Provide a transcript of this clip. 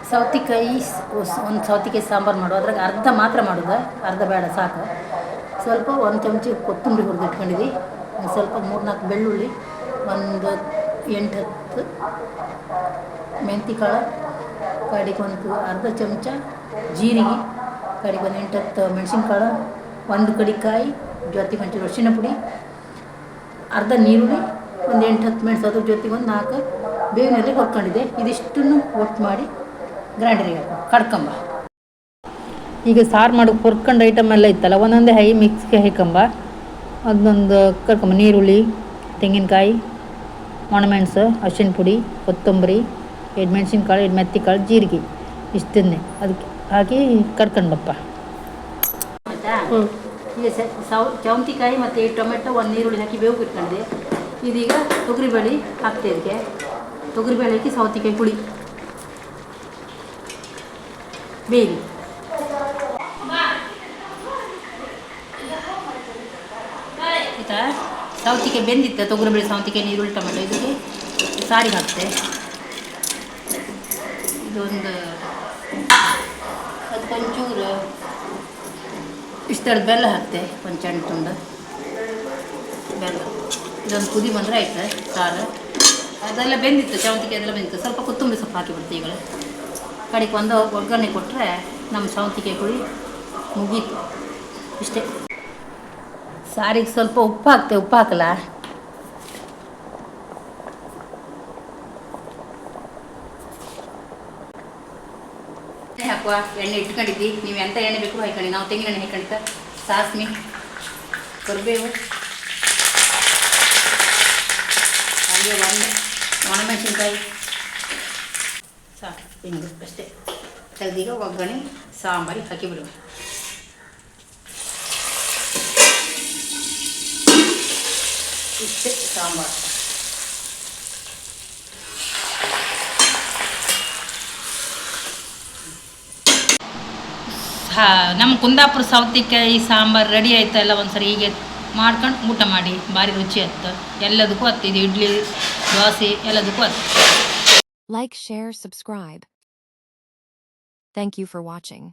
ಸೌತೆಕಾಯಿ ಒಂದು ಸೌತೆಕಾಯಿ ಸಾಂಬಾರು ಮಾಡು, ಅದ್ರಾಗ ಅರ್ಧ ಮಾತ್ರ ಮಾಡೋದು, ಅರ್ಧ ಬೇಡ ಸಾಕು. ಸ್ವಲ್ಪ ಒಂದು ಚಮಚ ಕೊತ್ತಂಬರಿ ಹುರಿದು ಇಟ್ಕೊಂಡಿದ್ವಿ, ಸ್ವಲ್ಪ 3-4 ಬೆಳ್ಳುಳ್ಳಿ, ಒಂದು 8-10 ಮೆಂತಿ ಕಾಳು, ಕಡೆಗೆ ಒಂದು ಅರ್ಧ ಚಮಚ ಜೀರಿಗೆ, ಕಡೆಗೆ ಒಂದು 8-10 ಮೆಣಸಿನ್ಕಾಳು, ಒಂದು ಕಡಿಕಾಯಿ, ಜೊತೆಗೆ ಒಂಚೂರು ಅರಿಶಿಣ ಪುಡಿ, ಅರ್ಧ ನೀರುಳ್ಳಿ, ಒಂದು 8-10 ಮೆಣಸು, ಅದ್ರ ಜೊತೆಗೆ ಒಂದು 4 ಬೇವಿನಲ್ಲಿ ಹುರ್ಕೊಂಡಿದ್ದೆ. ಇದಿಷ್ಟನ್ನು ಒಟ್ಟು ಮಾಡಿ ಗ್ರೈಂಡರಿಗೆ ಕಡ್ಕೊಂಬ. ಈಗ ಸಾರು ಮಾಡೋಕ್ಕೆ ಹುರ್ಕೊಂಡು ಐಟಮ್ ಎಲ್ಲ ಇತ್ತಲ್ಲ, ಒಂದೊಂದೇ ಹೈ ಮಿಕ್ಸ್ಗೆ ಹಾಕೊಂಬ. ಅದನ್ನೊಂದು ಕರ್ಕೊಂಬ. ನೀರುಳ್ಳಿ, ತೆಂಗಿನಕಾಯಿ, ಒಣಮೆಣಸು, ಅರಿಶಿಣ ಪುಡಿ, ಕೊತ್ತಂಬರಿ, 2 ಮೆಣಸಿನ್ಕಾಳು, 2 ಮೆತ್ತಿಕಾಳು, ಜೀರಿಗೆ, ಇಷ್ಟನ್ನೇ ಅದಕ್ಕೆ ಹಾಕಿ ಕರ್ಕೊಂಡು ಬಪ್ಪ. ಆಯಿತಾ? ಈಗ ಸೌತೆಕಾಯಿ ಮತ್ತು ಟೊಮೆಟೊ, ಒಂದು ನೀರುಳ್ಳಿ ಹಾಕಿ ಬೇವು ಇಟ್ಕೊಂಡಿದೆ. ಇದೀಗ ತೊಗರಿಬೇಳೆ ಹಾಕ್ತೆ. ಇದಕ್ಕೆ ತೊಗರಿಬೇಳೆ ಹಾಕಿ ಸೌತೆಕಾಯಿ ಪುಡಿ ಬೇರೆ. ಆಯಿತಾ? ಸೌತೆಕಾಯಿ ಬೆಂದಿತ್ತು, ತೊಗರಿಬೇಳೆ, ಸೌತೆಕಾಯಿ, ನೀರುಳ್ಳಿ, ಟೊಮೆಟೊ, ಇದಕ್ಕೆ ಸಾರಿಗೆ ಹಾಕ್ತೆ. ಇದೊಂದು ಅದಕ್ಕೊಂಚೂರು ಇಷ್ಟರ ಬೆಲ್ಲ ಹಾಕ್ತೆ, ಒಂದು ಸಣ್ಣ ತುಂಡು ಬೆಲ್ಲ. ಇದೊಂದು ಕುದಿ ಬಂದರೆ ಆಯ್ತು ಸಾರು. ಅದೆಲ್ಲ ಬೆಂದಿತ್ತು, ಸೌತೆಕಾಯಿ ಅದೆಲ್ಲ ಬೆಂದಿತ್ತು. ಸ್ವಲ್ಪ ಕೊತ್ತಂಬರಿ ಸೊಪ್ಪು ಹಾಕಿಬಿಡ್ತೀವಿ. ಈಗ ಕಡೆಗೆ ಒಂದು ಒಗ್ಗರಣೆ ಕೊಟ್ಟರೆ ನಮ್ಮ ಸೌತೆಕಾಯಿ ಪುಡಿ ಮುಗೀತು. ಇಷ್ಟೇ. ಸಾರಿಗೆ ಸ್ವಲ್ಪ ಉಪ್ಪು ಹಾಕ್ತೆ. ಉಪ್ಪು ಹಾಕಲ್ಲ? ಎಣ್ಣೆ ಹಾಕುವ. ಎಣ್ಣೆ ಇಟ್ಕೊಂಡಿದ್ದಿ, ನೀವು ಎಂಥ ಎಣ್ಣೆ ಬೇಕು ಹಾಕೊಳ್ಳಿ. ನಾವು ತೆಂಗಿನ ಎಣ್ಣೆ ಹಾಕೊಂಡಿದ್ದ, ಸಾಸ್ಮಿ, ಕರಿಬೇವು, ಹಾಗೆ ಒಂದು ಒಣಮೆಣಸಿನ್ಕಾಯಿ ಸಾಕು. ಹಿಂಗೆ ಅಷ್ಟೇ. ತೆಗೆದೀಗ ಒಗ್ಗರಣೆ ಸಾಂಬಾರಿಗೆ ಹಾಕಿಬಿಡುವ. ಇಷ್ಟೇ ಸಾಂಬಾರು. ನಮ್ಮ ಕುಂದಾಪುರ ಸೌತೆಕಾಯಿ ಸಾಂಬಾರು ರೆಡಿ ಆಯ್ತಲ್ಲ. ಒಂದ್ಸರಿ ಹೀಗೆ ಮಾಡ್ಕೊಂಡು ಊಟ ಮಾಡಿ, ಭಾರಿ ರುಚಿ ಆಯ್ತು. ಎಲ್ಲದಕ್ಕೂ ಹತ್ತು. ಇದು ಇಡ್ಲಿ, ದೋಸೆ ಎಲ್ಲದಕ್ಕೂ ಹತ್ತು. Like, share, subscribe. Thank you for watching.